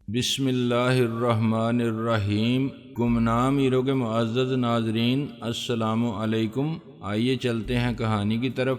بسم اللہ الرحمن الرحیم۔ گمنام ہیرو کے معزز ناظرین، السلام علیکم۔ آئیے چلتے ہیں کہانی کی طرف۔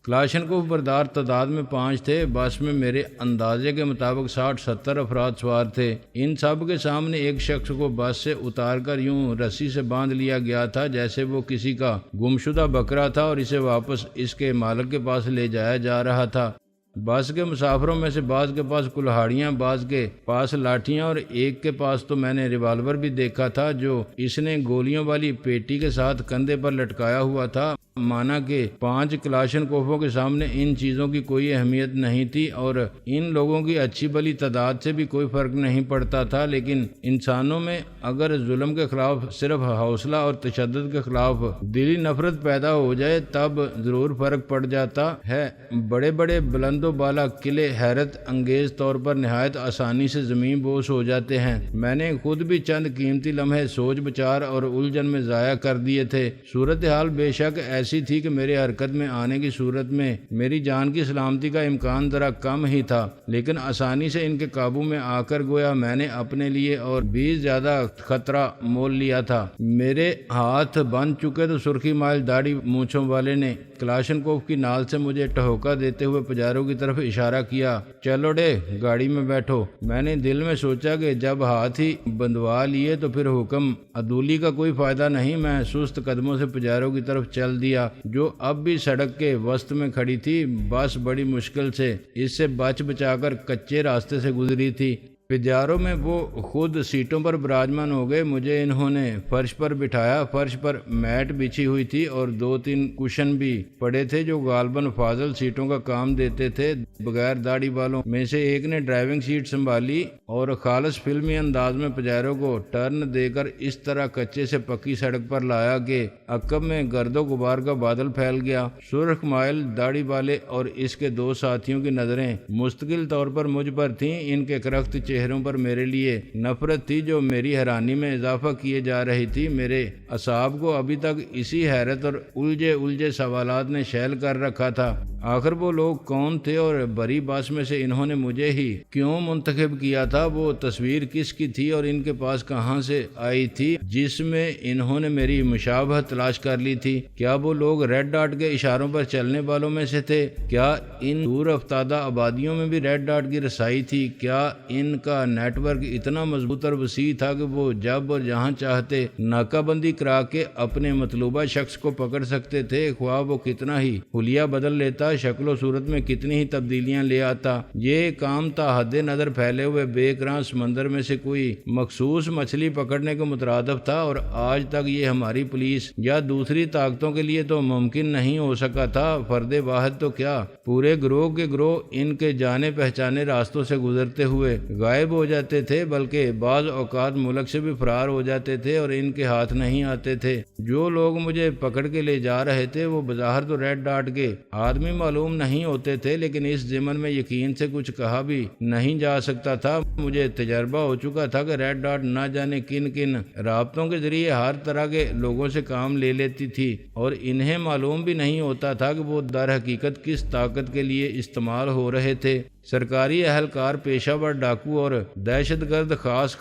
کلاشنکوف بردار تعداد میں 5 تھے۔ بس میں میرے اندازے کے مطابق 60-70 افراد سوار تھے۔ ان سب کے سامنے ایک شخص کو بس سے اتار کر یوں رسی سے باندھ لیا گیا تھا جیسے وہ کسی کا گمشدہ بکرا تھا اور اسے واپس اس کے مالک کے پاس لے جایا جا رہا تھا۔ بس کے مسافروں میں سے بعض کے پاس کلہاڑیاں، بعض کے پاس لاٹھیاں اور ایک کے پاس تو میں نے ریوالور بھی دیکھا تھا جو اس نے گولیوں والی پیٹی کے ساتھ کندھے پر لٹکایا ہوا تھا، مانا کہ 5 کلاشنکوفوں کے سامنے ان چیزوں کی کوئی اہمیت نہیں تھی اور ان لوگوں کی اچھی بلی تعداد سے بھی کوئی فرق نہیں پڑتا تھا۔ لیکن انسانوں میں اگر ظلم کے خلاف صرف حوصلہ اور تشدد کے خلاف دلی نفرت پیدا ہو جائے تب ضرور فرق پڑ جاتا ہے۔ بڑے بڑے بلند و بالا قلعے حیرت انگیز طور پر نہایت آسانی سے زمین بوس ہو جاتے ہیں۔ میں نے خود بھی چند قیمتی لمحے سوچ بچار اور الجھن میں ضائع کر دیے تھے۔ صورتحال بے شک ایسی تھی کہ میرے حرکت میں آنے کی صورت میں میری جان کی سلامتی کا امکان ذرا کم ہی تھا، لیکن آسانی سے ان کے قابو میں آ کر گویا میں نے اپنے لیے اور بھی زیادہ خطرہ مول لیا تھا۔ میرے ہاتھ بند چکے تو سرخی مائل داڑھی مونچھوں والے نے کلاشنکوف کی نال سے مجھے ٹہوکا دیتے ہوئے پجاروں کی طرف اشارہ کیا، چلو ڈے گاڑی میں بیٹھو۔ میں نے دل میں سوچا کہ جب ہاتھ ہی بندوا لیے تو پھر حکم عدولی کا کوئی فائدہ نہیں۔ میں سست قدموں سے پجاروں کی طرف چل دیا جو اب بھی سڑک کے وسط میں کھڑی تھی۔ بس بڑی مشکل سے اس سے بچ بچا کر کچے راستے سے گزری تھی۔ پجاروں میں وہ خود سیٹوں پر براجمان ہو گئے۔ مجھے انہوں نے فرش پر بٹھایا۔ فرش پر میٹ بچھی ہوئی تھی اور 2-3 کشن بھی پڑے تھے جو غالباً فاضل سیٹوں کا کام دیتے تھے۔ بغیر داڑھی والوں میں سے ایک نے ڈرائیونگ سیٹ سنبھالی اور خالص فلمی انداز میں پجاروں کو ٹرن دے کر اس طرح کچے سے پکی سڑک پر لایا کہ عقب میں گرد و غبار کا بادل پھیل گیا۔ سرخ مائل داڑھی والے اور اس کے 2 ساتھیوں کی نظریں مستقل طور پر مجھ پر تھیں۔ ان کے کرخت چہروں پر میرے لیے نفرت تھی جو میری حیرانی میں اضافہ کیے جا رہی تھی۔ میرے اعصاب کو ابھی تک اسی حیرت اور الجھے سوالات نے شیل کر رکھا تھا۔ آخر وہ لوگ کون تھے اور بری باس میں سے انہوں نے مجھے ہی کیوں منتخب کیا تھا؟ وہ تصویر کس کی تھی اور ان کے پاس کہاں سے آئی تھی جس میں انہوں نے میری مشابہت تلاش کر لی تھی؟ کیا وہ لوگ ریڈ ڈاٹ کے اشاروں پر چلنے والوں میں سے تھے؟ کیا ان دور افتادہ آبادیوں میں بھی ریڈ ڈاٹ کی رسائی تھی؟ کیا ان کا نیٹ ورک اتنا مضبوط اور وسیع تھا کہ وہ جب اور جہاں چاہتے ناکہ بندی کرا کے اپنے مطلوبہ شخص کو پکڑ سکتے تھے؟ خواہ وہ کتنا ہی حلیہ بدل لیتا، شکل و صورت میں کتنی ہی تبدیلیاں لے آتا، یہ کام تا حد نظر پھیلے ہوئے بے گراں سمندر میں سے کوئی مخصوص مچھلی پکڑنے کو مترادف تھا، اور آج تک یہ ہماری پولیس یا دوسری طاقتوں کے لیے تو ممکن نہیں ہو سکا تھا۔ فرد واحد تو کیا، پورے گروہ کے گروہ ان کے جانے پہچانے راستوں سے گزرتے ہوئے غائب ہو جاتے تھے، بلکہ بعض اوقات ملک سے بھی فرار ہو جاتے تھے اور ان کے ہاتھ نہیں آتے تھے۔ جو لوگ مجھے پکڑ کے لے جا رہے تھے وہ بظاہر تو ریڈ ڈاٹ کے آدمی معلوم نہیں ہوتے تھے، لیکن اس ضمن میں یقین سے کچھ کہا بھی نہیں جا سکتا تھا۔ مجھے تجربہ ہو چکا تھا کہ ریڈ ڈاٹ نہ جانے کن کن رابطوں کے ذریعے ہر طرح کے لوگوں سے کام لے لیتی تھی، اور انہیں معلوم بھی نہیں ہوتا تھا کہ وہ در حقیقت کس طاقت کے لیے استعمال ہو رہے تھے۔ سرکاری اہلکار، پیشہ ور ڈاکو اور دہشت گرد، خاص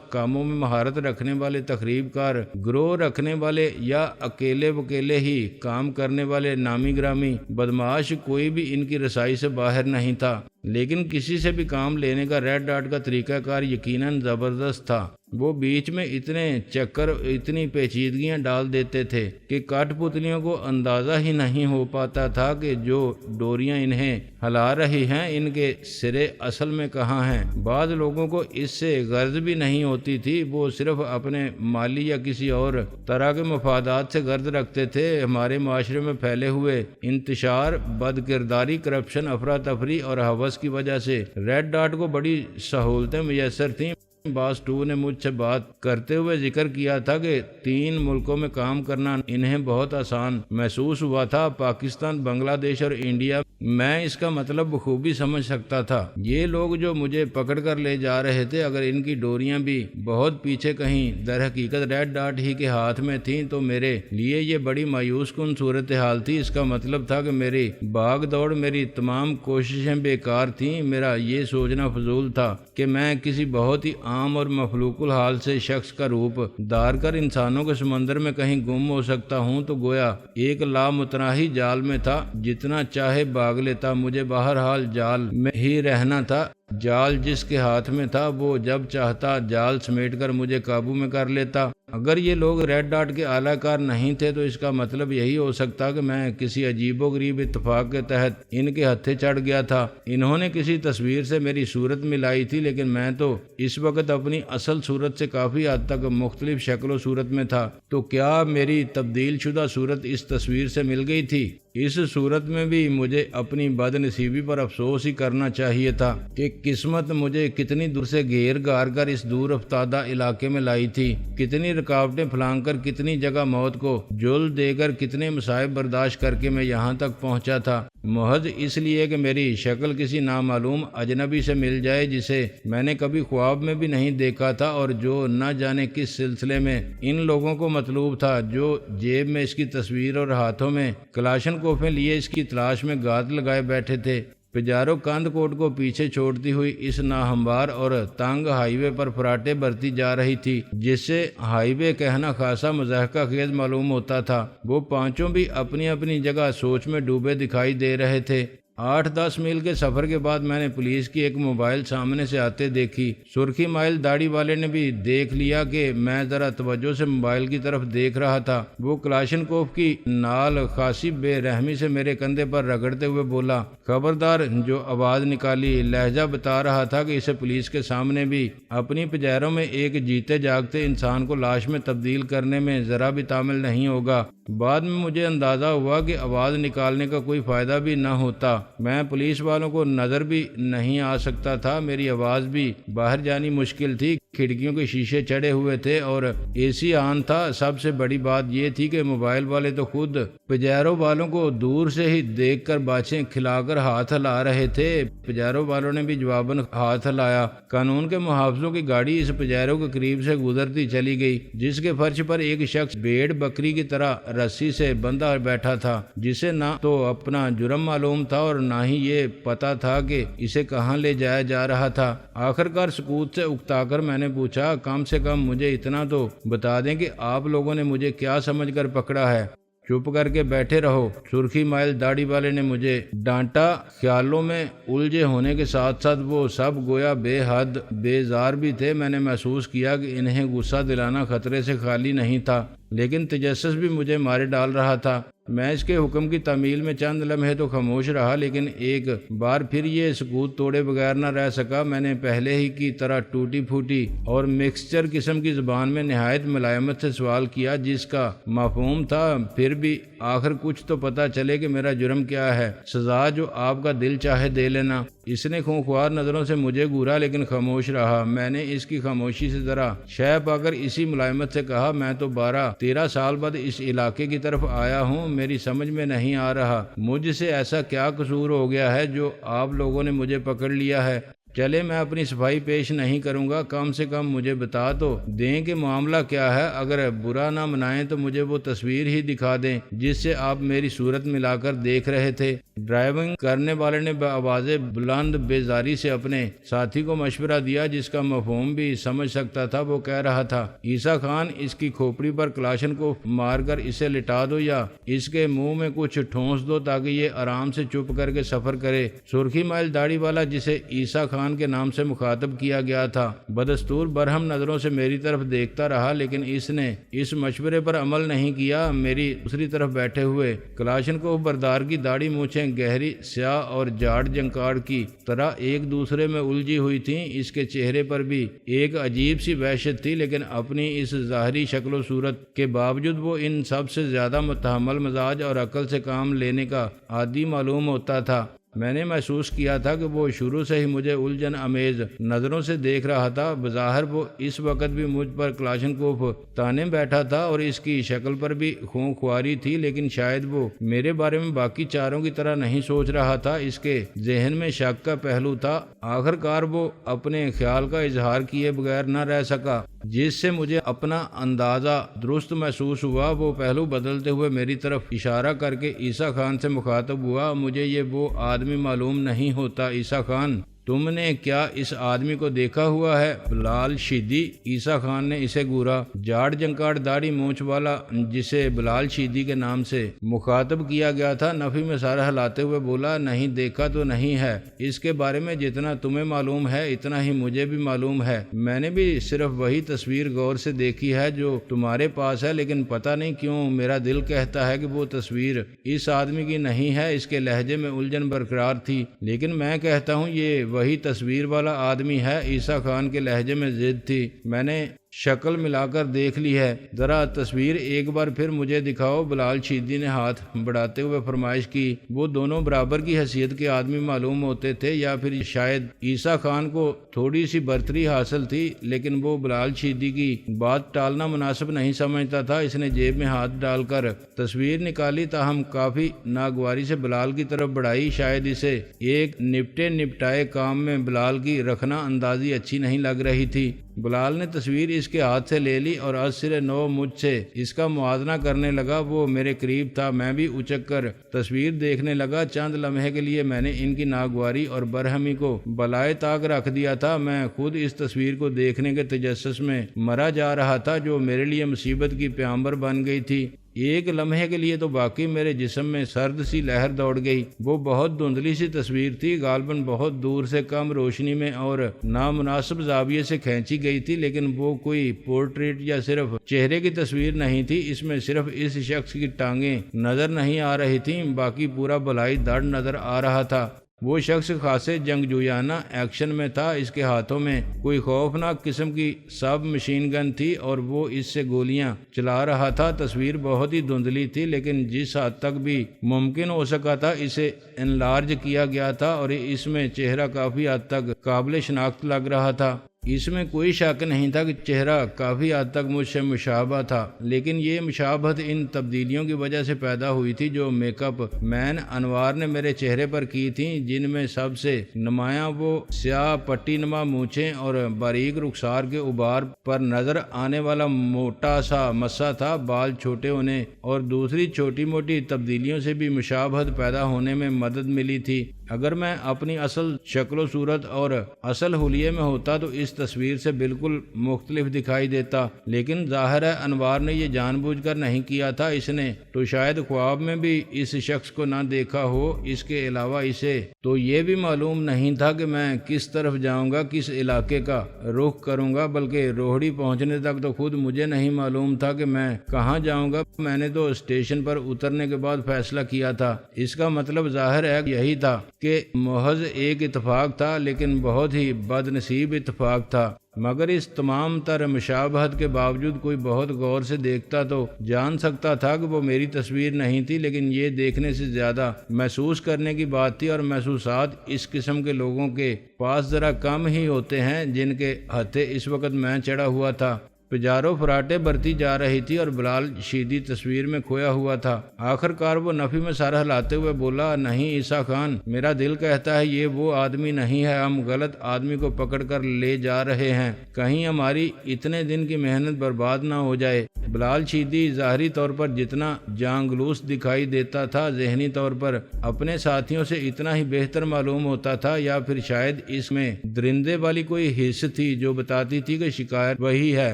کاموں میں مہارت رکھنے والے تخریب کار، گروہ رکھنے والے یا اکیلے وکیلے ہی کام کرنے والے نامی گرامی بدماش، کوئی بھی ان کی رسائی سے باہر نہیں تھا۔ لیکن کسی سے بھی کام لینے کا ریڈ ڈاٹ کا طریقہ کار یقیناً زبردست تھا۔ وہ بیچ میں اتنے چکر، اتنی پیچیدگیاں ڈال دیتے تھے کہ کٹ پتلیوں کو اندازہ ہی نہیں ہو پاتا تھا کہ جو ڈوریاں انہیں ہلا رہی ہیں ان کے سرے اصل میں کہاں ہیں۔ بعض لوگوں کو اس سے غرض بھی نہیں ہوتی تھی، وہ صرف اپنے مالی یا کسی اور طرح کے مفادات سے غرض رکھتے تھے۔ ہمارے معاشرے میں پھیلے ہوئے انتشار، بد کرداری، کرپشن، افراتفری اور ہوس کی وجہ سے ریڈ ڈاٹ کو بڑی سہولتیں میسر تھیں۔ باس 2 نے مجھ سے بات کرتے ہوئے ذکر کیا تھا کہ 3 ملکوں میں کام کرنا انہیں بہت آسان محسوس ہوا تھا، پاکستان، بنگلہ دیش اور انڈیا۔ میں اس کا مطلب بخوبی سمجھ سکتا تھا۔ یہ لوگ جو مجھے پکڑ کر لے جا رہے تھے، اگر ان کی ڈوریاں بھی بہت پیچھے کہیں در حقیقت ریڈ ڈاٹ ہی کے ہاتھ میں تھیں تو میرے لیے یہ بڑی مایوس کن صورتحال تھی۔ اس کا مطلب تھا کہ میری بھاگ دوڑ، میری تمام کوششیں بیکار تھیں۔ میرا یہ سوچنا فضول تھا کہ میں کسی بہت ہی عام اور مخلوق الحال سے شخص کا روپ دھار کر انسانوں کے سمندر میں کہیں گم ہو سکتا ہوں، تو گویا ایک لامتناہی جال میں تھا، جتنا چاہے بھاگ لیتا، مجھے بہرحال جال میں ہی رہنا تھا۔ جال جس کے ہاتھ میں تھا وہ جب چاہتا جال سمیٹ کر مجھے قابو میں کر لیتا۔ اگر یہ لوگ ریڈ ڈاٹ کے اعلی کار نہیں تھے تو اس کا مطلب یہی ہو سکتا کہ میں کسی عجیب و غریب اتفاق کے تحت ان کے ہتھے چڑھ گیا تھا۔ انہوں نے کسی تصویر سے میری صورت ملائی تھی، لیکن میں تو اس وقت اپنی اصل صورت سے کافی حد تک مختلف شکل و صورت میں تھا۔ تو کیا میری تبدیل شدہ صورت اس تصویر سے مل گئی تھی؟ اس صورت میں بھی مجھے اپنی بد نصیبی پر افسوس ہی کرنا چاہیے تھا کہ قسمت مجھے کتنی دور سے گھیر گھار کر اس دور افتادہ علاقے میں لائی تھی، کتنی رکاوٹیں پھلانگ کر، کتنی جگہ موت کو جل دے کر، کتنے مصائب برداشت کر کے میں یہاں تک پہنچا تھا، محض اس لیے کہ میری شکل کسی نامعلوم اجنبی سے مل جائے جسے میں نے کبھی خواب میں بھی نہیں دیکھا تھا، اور جو نہ جانے کس سلسلے میں ان لوگوں کو مطلوب تھا، جو جیب میں اس کی تصویر اور ہاتھوں میں کلاشن کوفیں لیے اس کی تلاش میں گھات لگائے بیٹھے تھے۔ پجارو کاند کوٹ کو پیچھے چھوڑتی ہوئی اس ناہموار اور تنگ ہائی وے پر فراٹیں برتی جا رہی تھی، جس سے ہائی وے کہنا خاصا مضحکہ خیز معلوم ہوتا تھا۔ وہ پانچوں بھی اپنی اپنی جگہ سوچ میں ڈوبے دکھائی دے رہے تھے۔ 8-10 میل کے سفر کے بعد میں نے پولیس کی ایک موبائل سامنے سے آتے دیکھی۔ سرخی مائل داڑھی والے نے بھی دیکھ لیا کہ میں ذرا توجہ سے موبائل کی طرف دیکھ رہا تھا۔ وہ کلاشن کوف کی نال خاصی بے رحمی سے میرے کندھے پر رگڑتے ہوئے بولا، خبردار۔ جو آواز نکالی لہجہ بتا رہا تھا کہ اسے پولیس کے سامنے بھی اپنی پجیروں میں ایک جیتے جاگتے انسان کو لاش میں تبدیل کرنے میں ذرا بھی تامل نہیں ہوگا۔ بعد میں مجھے اندازہ ہوا کہ آواز نکالنے کا کوئی فائدہ بھی نہ ہوتا، میں پولیس والوں کو نظر بھی نہیں آ سکتا تھا، میری آواز بھی باہر جانی مشکل تھی، کھڑکیوں کے شیشے چڑھے ہوئے تھے اور اے سی آن تھا۔ سب سے بڑی بات یہ تھی کہ موبائل والے تو خود پجیرو والوں کو دور سے ہی دیکھ کر باچیں کھلا کر ہاتھ ہلا رہے تھے۔ پجیرو والوں نے بھی جواباً ہاتھ ہلایا۔ قانون کے محافظوں کی گاڑی اس پجیرو کے قریب سے گزرتی چلی گئی، جس کے فرش پر ایک شخص بھیڑ بکری کی طرح رسی سے بندھا بیٹھا تھا، جسے نہ تو اپنا جرم معلوم تھا اور نہ ہی یہ پتا تھا کہ اسے کہاں لے جایا جا رہا تھا۔ آخرکار سکوت سے اکتا کر میں نے پوچھا، کم سے کم مجھے اتنا تو بتا دیں کہ آپ لوگوں نے مجھے کیا سمجھ کر پکڑا ہے؟ چپ کر کے بیٹھے رہو، سرخی مائل داڑھی والے نے مجھے ڈانٹا۔ خیالوں میں الجھے ہونے کے ساتھ ساتھ وہ سب گویا بے حد بیزار بھی تھے۔ میں نے محسوس کیا کہ انہیں غصہ دلانا خطرے سے خالی نہیں تھا، لیکن تجسس بھی مجھے مارے ڈال رہا تھا۔ میں اس کے حکم کی تعمیل میں چند لمحے تو خاموش رہا، لیکن ایک بار پھر یہ سکوت توڑے بغیر نہ رہ سکا۔ میں نے پہلے ہی کی طرح ٹوٹی پھوٹی اور مکسچر قسم کی زبان میں نہایت ملائمت سے سوال کیا، جس کا مفہوم تھا پھر بھی آخر کچھ تو پتہ چلے کہ میرا جرم کیا ہے۔ سزا جو آپ کا دل چاہے دے لینا۔ اس نے خونخوار نظروں سے مجھے گھورا لیکن خاموش رہا۔ میں نے اس کی خاموشی سے ذرا شے پا کر اسی ملائمت سے کہا، میں تو 12-13 سال بعد اس علاقے کی طرف آیا ہوں، میری سمجھ میں نہیں آ رہا مجھ سے ایسا کیا قصور ہو گیا ہے جو آپ لوگوں نے مجھے پکڑ لیا ہے۔ چلے میں اپنی صفائی پیش نہیں کروں گا، کم سے کم مجھے بتا تو دیں کہ معاملہ کیا ہے۔ اگر برا نہ منائیں تو مجھے وہ تصویر ہی دکھا دیں جس سے آپ میری صورت ملا کر دیکھ رہے تھے۔ ڈرائیونگ کرنے والے نے بآواز بلند بیزاری سے اپنے ساتھی کو مشورہ دیا، جس کا مفہوم بھی سمجھ سکتا تھا۔ وہ کہہ رہا تھا، عیسیٰ خان، اس کی کھوپڑی پر کلاشن کو مار کر اسے لٹا دو یا اس کے منہ میں کچھ ٹھونس دو تاکہ یہ آرام سے چپ کر کے سفر کرے۔ سرخی مائل داڑھی والا، جسے عیسیٰ خان کے نام سے مخاطب کیا گیا تھا، بدستور برہم نظروں سے میری طرف دیکھتا رہا، لیکن اس نے اس مشورے پر عمل نہیں کیا۔ میری دوسری طرف بیٹھے ہوئے کلاشن کو بردار کی داڑھی مونچھیں گہری سیاہ اور جاڑ جنکاڑ کی طرح ایک دوسرے میں الجھی ہوئی تھیں۔ اس کے چہرے پر بھی ایک عجیب سی وحشت تھی، لیکن اپنی اس ظاہری شکل و صورت کے باوجود وہ ان سب سے زیادہ متحمل مزاج اور عقل سے کام لینے کا عادی معلوم ہوتا تھا۔ میں نے محسوس کیا تھا کہ وہ شروع سے ہی مجھے الجھن امیز نظروں سے دیکھ رہا تھا۔ بظاہر وہ اس وقت بھی مجھ پر کلاشنکوف تانے بیٹھا تھا اور اس کی شکل پر بھی خونخواری تھی، لیکن شاید وہ میرے بارے میں باقی چاروں کی طرح نہیں سوچ رہا تھا۔ اس کے ذہن میں شک کا پہلو تھا۔ آخر کار وہ اپنے خیال کا اظہار کیے بغیر نہ رہ سکا، جس سے مجھے اپنا اندازہ درست محسوس ہوا۔ وہ پہلو بدلتے ہوئے میری طرف اشارہ کر کے عیسیٰ خان سے مخاطب ہوا، مجھے یہ وہ آدمی معلوم نہیں ہوتا۔ عیسیٰ خان، تم نے کیا اس آدمی کو دیکھا ہوا ہے؟ بلال شیدی، عیسیٰ خان نے اسے گورا، جاڑ جنکاڑ داڑھی مونچھ والا، جسے بلال شیدی کے نام سے مخاطب کیا گیا تھا، نفی میں سر ہلاتے ہوئے بولا، نہیں دیکھا تو نہیں ہے۔ اس کے بارے میں جتنا تمہیں معلوم ہے اتنا ہی مجھے بھی معلوم ہے۔ میں نے بھی صرف وہی تصویر غور سے دیکھی ہے جو تمہارے پاس ہے، لیکن پتہ نہیں کیوں میرا دل کہتا ہے کہ وہ تصویر اس آدمی کی نہیں ہے۔ اس کے لہجے میں الجھن برقرار تھی، لیکن میں کہتا ہوں یہ وہی تصویر والا آدمی ہے۔ عیسیٰ خان کے لہجے میں ضد تھی، میں نے شکل ملا کر دیکھ لی ہے، ذرا تصویر ایک بار پھر مجھے دکھاؤ۔ بلال شیدی نے ہاتھ بڑھاتے ہوئے فرمائش کی۔ وہ دونوں برابر کی حیثیت کے آدمی معلوم ہوتے تھے، یا پھر شاید عیسیٰ خان کو تھوڑی سی برتری حاصل تھی، لیکن وہ بلال شیدی کی بات ٹالنا مناسب نہیں سمجھتا تھا۔ اس نے جیب میں ہاتھ ڈال کر تصویر نکالی، تاہم کافی ناگواری سے بلال کی طرف بڑھائی۔ شاید اسے ایک نپٹے نپٹائے کام میں بلال کی رکھنا اندازی اچھی نہیں لگ رہی تھی۔ بلال نے تصویر اس کے ہاتھ سے لے لی اور از سرِ نو مجھ سے اس کا موازنہ کرنے لگا۔ وہ میرے قریب تھا، میں بھی اچک کر تصویر دیکھنے لگا۔ چند لمحے کے لیے میں نے ان کی ناگواری اور برہمی کو بالائے طاق رکھ دیا تھا۔ میں خود اس تصویر کو دیکھنے کے تجسس میں مرا جا رہا تھا جو میرے لیے مصیبت کی پیامبر بن گئی تھی۔ ایک لمحے کے لیے تو باقی میرے جسم میں سرد سی لہر دوڑ گئی۔ وہ بہت دھندلی سی تصویر تھی، غالباً بہت دور سے کم روشنی میں اور نامناسب زاویے سے کھینچی گئی تھی، لیکن وہ کوئی پورٹریٹ یا صرف چہرے کی تصویر نہیں تھی۔ اس میں صرف اس شخص کی ٹانگیں نظر نہیں آ رہی تھیں، باقی پورا بلائی دھڑ نظر آ رہا تھا۔ وہ شخص خاصے جنگجویانہ ایکشن میں تھا، اس کے ہاتھوں میں کوئی خوفناک قسم کی سب مشین گن تھی اور وہ اس سے گولیاں چلا رہا تھا۔ تصویر بہت ہی دھندلی تھی، لیکن جس حد تک بھی ممکن ہو سکا تھا اسے انلارج کیا گیا تھا اور اس میں چہرہ کافی حد تک قابل شناخت لگ رہا تھا۔ اس میں کوئی شک نہیں تھا کہ چہرہ کافی حد تک مجھ سے مشابہ تھا، لیکن یہ مشابہت ان تبدیلیوں کی وجہ سے پیدا ہوئی تھی جو میک اپ مین انوار نے میرے چہرے پر کی تھیں، جن میں سب سے نمایاں وہ سیاہ پٹی نما مونچھیں اور باریک رخسار کے ابھار پر نظر آنے والا موٹا سا مسا تھا۔ بال چھوٹے ہونے اور دوسری چھوٹی موٹی تبدیلیوں سے بھی مشابہت پیدا ہونے میں مدد ملی تھی۔ اگر میں اپنی اصل شکل و صورت اور اصل حلیے میں ہوتا تو اس تصویر سے بالکل مختلف دکھائی دیتا، لیکن ظاہر ہے انوار نے یہ جان بوجھ کر نہیں کیا تھا۔ اس نے تو شاید خواب میں بھی اس شخص کو نہ دیکھا ہو۔ اس کے علاوہ اسے تو یہ بھی معلوم نہیں تھا کہ میں کس طرف جاؤں گا، کس علاقے کا رخ کروں گا، بلکہ روہڑی پہنچنے تک تو خود مجھے نہیں معلوم تھا کہ میں کہاں جاؤں گا۔ میں نے تو اسٹیشن پر اترنے کے بعد فیصلہ کیا تھا۔ اس کا مطلب ظاہر ہے یہی تھا کہ محض ایک اتفاق تھا، لیکن بہت ہی بد نصیب اتفاق تھا۔ مگر اس تمام تر مشابہت کے باوجود کوئی بہت غور سے دیکھتا تو جان سکتا تھا کہ وہ میری تصویر نہیں تھی، لیکن یہ دیکھنے سے زیادہ محسوس کرنے کی بات تھی، اور محسوسات اس قسم کے لوگوں کے پاس ذرا کم ہی ہوتے ہیں جن کے ہتھے اس وقت میں چڑھا ہوا تھا۔ پجارو فراٹے برتی جا رہی تھی اور بلال شیدی تصویر میں کھویا ہوا تھا۔ آخر کار وہ نفی میں سر ہلاتے ہوئے بولا، نہیں عیسیٰ خان، میرا دل کہتا ہے یہ وہ آدمی نہیں ہے، ہم غلط آدمی کو پکڑ کر لے جا رہے ہیں، کہیں ہماری اتنے دن کی محنت برباد نہ ہو جائے۔ بلال شیدی ظاہری طور پر جتنا جانگلوس دکھائی دیتا تھا، ذہنی طور پر اپنے ساتھیوں سے اتنا ہی بہتر معلوم ہوتا تھا، یا پھر شاید اس میں درندے والی کوئی حص تھی جو بتاتی تھی کہ شکایت وہی ہے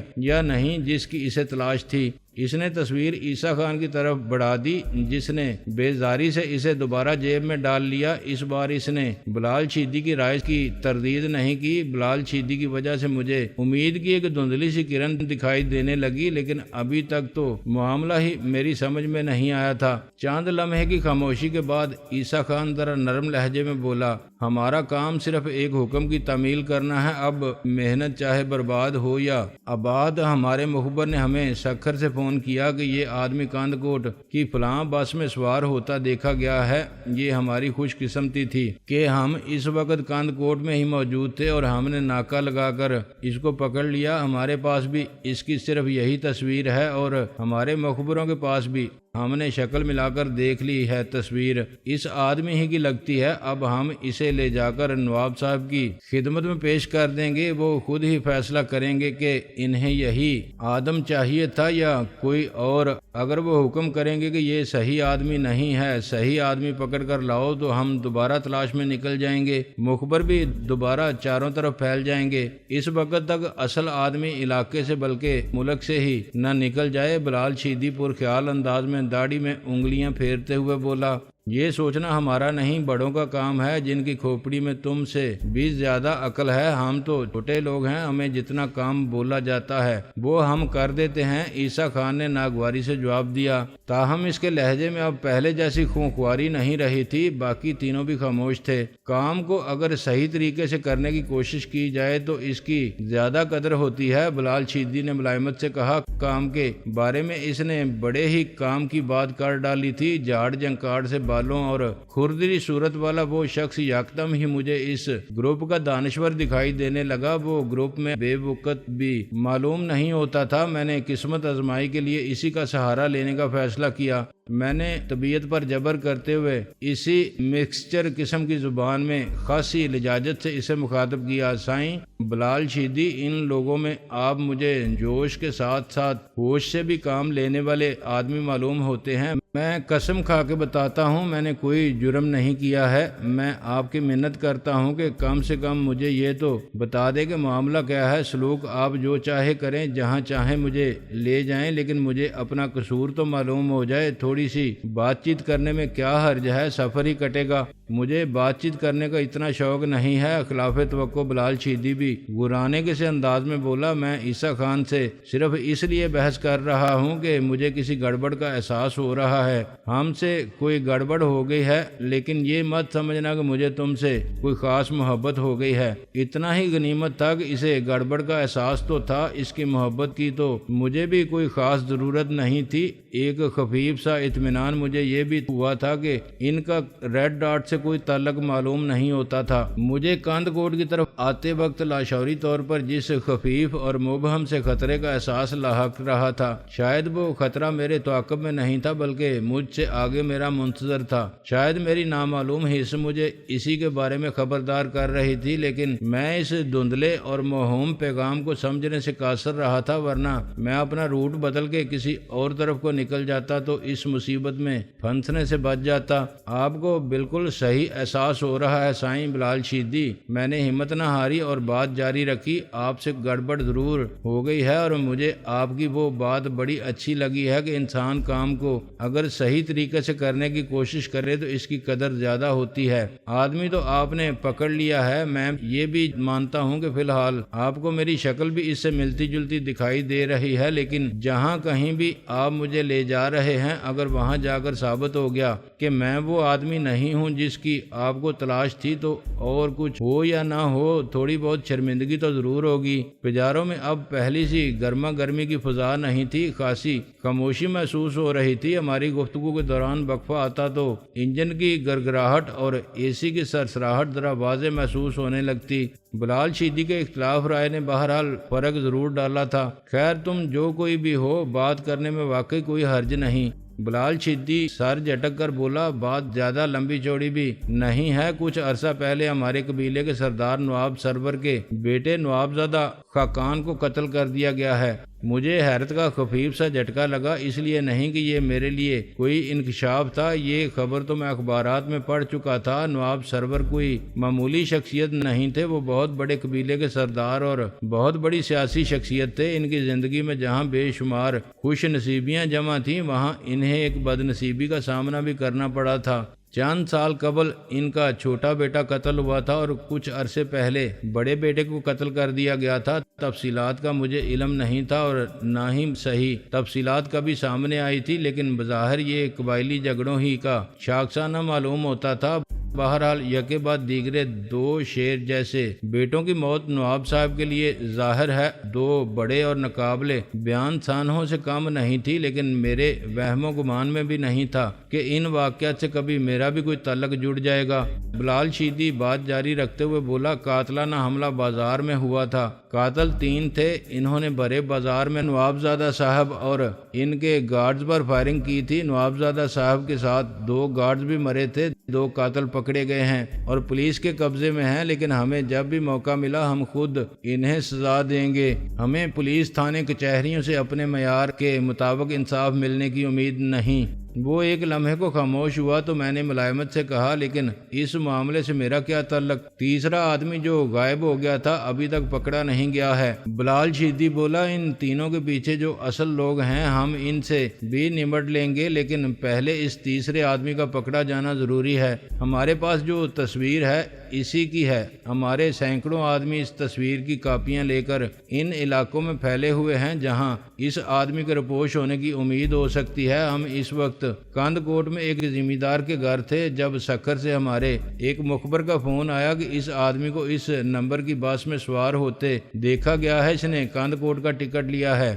یا نہیں جس کی اسے تلاش تھی۔ اس نے تصویر عیسیٰ خان کی طرف بڑھا دی، جس نے بیزاری سے اسے دوبارہ جیب میں ڈال لیا۔ اس بار اس نے بلال شیدی کی رائے کی تردید نہیں کی۔ بلال شیدی کی وجہ سے مجھے امید کی ایک دھندلی سی کرن دکھائی دینے لگی، لیکن ابھی تک تو معاملہ ہی میری سمجھ میں نہیں آیا تھا۔ چاند لمحے کی خاموشی کے بعد عیسیٰ خان ذرا نرم لہجے میں بولا، ہمارا کام صرف ایک حکم کی تعمیل کرنا ہے، اب محنت چاہے برباد ہو یا آباد۔ ہمارے مخبر نے ہمیں سکھر سے فون کیا کہ یہ آدمی کاند کوٹ کی فلاں بس میں سوار ہوتا دیکھا گیا ہے۔ یہ ہماری خوش قسمتی تھی کہ ہم اس وقت کاند کوٹ میں ہی موجود تھے اور ہم نے ناکہ لگا کر اس کو پکڑ لیا۔ ہمارے پاس بھی اس کی صرف یہی تصویر ہے اور ہمارے مخبروں کے پاس بھی۔ ہم نے شکل ملا کر دیکھ لی ہے، تصویر اس آدمی ہی کی لگتی ہے۔ اب ہم اسے لے جا کر نواب صاحب کی خدمت میں پیش کر دیں گے، وہ خود ہی فیصلہ کریں گے کہ انہیں یہی آدم چاہیے تھا یا کوئی اور۔ اگر وہ حکم کریں گے کہ یہ صحیح آدمی نہیں ہے، صحیح آدمی پکڑ کر لاؤ، تو ہم دوبارہ تلاش میں نکل جائیں گے، مخبر بھی دوبارہ چاروں طرف پھیل جائیں گے۔ اس وقت تک اصل آدمی علاقے سے بلکہ ملک سے ہی نہ نکل جائے۔ بلال شیدی پرخیال انداز میں داڑھی میں انگلیاں پھیرتے ہوئے بولا، یہ سوچنا ہمارا نہیں، بڑوں کا کام ہے جن کی کھوپڑی میں تم سے بھی زیادہ عقل ہے۔ ہم تو چھوٹے لوگ ہیں، ہمیں جتنا کام بولا جاتا ہے وہ ہم کر دیتے ہیں۔ عیسیٰ خان نے ناگواری سے جواب دیا، تاہم اس کے لہجے میں اب پہلے جیسی خونخواری نہیں رہی تھی۔ باقی تینوں بھی خاموش تھے۔ کام کو اگر صحیح طریقے سے کرنے کی کوشش کی جائے تو اس کی زیادہ قدر ہوتی ہے۔ بلال شیدی نے ملائمت سے کہا، کام کے بارے میں اس نے بڑے ہی کام کی بات کر ڈالی تھی۔ جھاڑ جنکاڑ سے بالوں اور کھردری صورت والا وہ شخص یکدم ہی مجھے اس گروپ کا دانشور دکھائی دینے لگا۔ وہ گروپ میں بے وقت بھی معلوم نہیں ہوتا تھا۔ میں نے قسمت آزمائی کے لیے اسی کا سہارا لینے کا فیصلہ کیا۔ میں نے طبیعت پر جبر کرتے ہوئے اسی مکسچر قسم کی زبان میں خاصی لجاجت سے اسے مخاطب کیا، سائیں بلال شیدی، ان لوگوں میں آپ مجھے جوش کے ساتھ ساتھ ہوش سے بھی کام لینے والے آدمی معلوم ہوتے ہیں۔ میں قسم کھا کے بتاتا ہوں میں نے کوئی جرم نہیں کیا ہے۔ میں آپ کی منت کرتا ہوں کہ کم سے کم مجھے یہ تو بتا دے کہ معاملہ کیا ہے۔ سلوک آپ جو چاہے کریں، جہاں چاہیں مجھے لے جائیں، لیکن مجھے اپنا قصور تو معلوم ہو جائے۔ تھوڑی سی بات چیت کرنے میں کیا حرج ہے، سفر ہی کٹے گا۔ مجھے بات چیت کرنے کا اتنا شوق نہیں ہے۔ خلاف توقع بلال شیدی بھی گرانے کے سے انداز میں بولا، میں عیسیٰ خان سے صرف اس لیے بحث کر رہا ہوں کہ مجھے کسی گڑبڑ کا احساس ہو رہا ہے۔ ہم سے کوئی گڑبڑ ہو گئی ہے، لیکن یہ مت سمجھنا کہ مجھے تم سے کوئی خاص محبت ہو گئی ہے۔ اتنا ہی غنیمت تھا کہ اسے گڑبڑ کا احساس تو تھا، اس کی محبت کی تو مجھے بھی کوئی خاص ضرورت نہیں تھی۔ ایک خفیف سا اطمینان مجھے یہ بھی ہوا تھا کہ ان کا ریڈ ڈاٹ سے کوئی تعلق معلوم نہیں ہوتا تھا۔ مجھے کاند کوٹ کی طرف آتے وقت لاشعوری طور پر جس خفیف اور مبہم سے خطرے کا احساس لاحق رہا تھا، شاید وہ خطرہ میرے تعاقب میں نہیں تھا بلکہ مجھ سے آگے میرا منتظر تھا۔ شاید میری نامعلوم حص مجھے اسی کے بارے میں خبردار کر رہی تھی، لیکن میں اس دھندلے اور موہوم پیغام کو سمجھنے سے قاصر رہا تھا، ورنہ میں اپنا روٹ بدل کے کسی اور طرف کو نکل جاتا تو اس مصیبت میں پھنسنے سے بچ جاتا۔ آپ کو بالکل صحیح احساس ہو رہا ہے سائیں بلال شیدی۔ میں نے ہمت نہ ہاری اور بات جاری رکھی، آپ سے گڑبڑ ضرور ہو گئی ہے اور مجھے آپ کی وہ بات بڑی اچھی لگی ہے کہ انسان کام کو اگر صحیح طریقے سے کرنے کی کوشش کرے تو اس کی قدر زیادہ ہوتی ہے۔ آدمی تو آپ نے پکڑ لیا ہے، میں یہ بھی مانتا ہوں کہ فی الحال آپ کو میری شکل بھی اس سے ملتی جلتی دکھائی دے رہی ہے، لیکن جہاں کہیں بھی آپ مجھے لے جا رہے ہیں، اگر وہاں جا کر ثابت ہو گیا کہ میں وہ آدمی نہیں ہوں جس کی آپ کو تلاش تھی، تو اور کچھ ہو یا نہ ہو، تھوڑی بہت شرمندگی تو ضرور ہوگی۔ پجاروں میں اب پہلی سی گرما گرمی کی فضا نہیں تھی، خاصی خاموشی محسوس ہو رہی تھی۔ ہماری گفتگو کے دوران وقفہ آتا تو انجن کی گرگراہٹ اور اے سی کی سرسراہٹ ذرا واضح محسوس ہونے لگتی۔ بلال شیدی کے اختلاف رائے نے بہرحال فرق ضرور ڈالا تھا۔ خیر، تم جو کوئی بھی ہو، بات کرنے میں واقعی کوئی حرج نہیں۔ بلال شیدی سر جھٹک کر بولا، بات زیادہ لمبی چوڑی بھی نہیں ہے۔ کچھ عرصہ پہلے ہمارے قبیلے کے سردار نواب سرور کے بیٹے نوابزادہ خاقان کو قتل کر دیا گیا ہے۔ مجھے حیرت کا خفیف سا جھٹکا لگا، اس لیے نہیں کہ یہ میرے لیے کوئی انکشاف تھا، یہ خبر تو میں اخبارات میں پڑھ چکا تھا۔ نواب سرور کوئی معمولی شخصیت نہیں تھے، وہ بہت بڑے قبیلے کے سردار اور بہت بڑی سیاسی شخصیت تھے۔ ان کی زندگی میں جہاں بے شمار خوش نصیبیاں جمع تھیں، وہاں انہیں ایک بد نصیبی کا سامنا بھی کرنا پڑا تھا۔ چند سال قبل ان کا چھوٹا بیٹا قتل ہوا تھا اور کچھ عرصے پہلے بڑے بیٹے کو قتل کر دیا گیا تھا۔ تفصیلات کا مجھے علم نہیں تھا اور نہ ہی صحیح تفصیلات کبھی سامنے آئی تھی، لیکن بظاہر یہ قبائلی جھگڑوں ہی کا شاخسانہ معلوم ہوتا تھا۔ بہرحال یکے بعد دیگرے دو شیر جیسے بیٹوں کی موت نواب صاحب کے لیے ظاہر ہے دو بڑے اور ناقابل بیان سانحوں سے کم نہیں تھی، لیکن میرے وہم و گمان میں بھی نہیں تھا کہ ان واقعات سے کبھی میرا بھی کوئی تعلق جڑ جائے گا۔ بلال شیدی بات جاری رکھتے ہوئے بولا، قاتلانہ حملہ بازار میں ہوا تھا، قاتل 3 تھے، انہوں نے بڑے بازار میں نوابزادہ صاحب اور ان کے گارڈز پر فائرنگ کی تھی۔ نوابزادہ صاحب کے ساتھ 2 گارڈز بھی مرے تھے، 2 قاتل پکڑے گئے ہیں اور پولیس کے قبضے میں ہیں، لیکن ہمیں جب بھی موقع ملا ہم خود انہیں سزا دیں گے۔ ہمیں پولیس تھانے کچہریوں سے اپنے معیار کے مطابق انصاف ملنے کی امید نہیں۔ وہ ایک لمحے کو خاموش ہوا تو میں نے ملائمت سے کہا، لیکن اس معاملے سے میرا کیا تعلق؟ تیسرا آدمی جو غائب ہو گیا تھا ابھی تک پکڑا نہیں گیا ہے۔ بلال شیدی بولا، ان تینوں کے پیچھے جو اصل لوگ ہیں ہم ان سے بھی نمٹ لیں گے، لیکن پہلے اس تیسرے آدمی کا پکڑا جانا ضروری ہے۔ ہمارے پاس جو تصویر ہے اسی کی ہے، ہمارے سینکڑوں آدمی اس تصویر کی کاپیاں لے کر ان علاقوں میں پھیلے ہوئے ہیں جہاں اس آدمی کے رپوش ہونے کی امید ہو سکتی ہے۔ ہم اس وقت کاند کوٹ میں ایک زمیندار کے گھر تھے جب سکھر سے ہمارے ایک مخبر کا فون آیا کہ اس آدمی کو اس نمبر کی بس میں سوار ہوتے دیکھا گیا ہے، اس نے کاند کوٹ کا ٹکٹ لیا ہے۔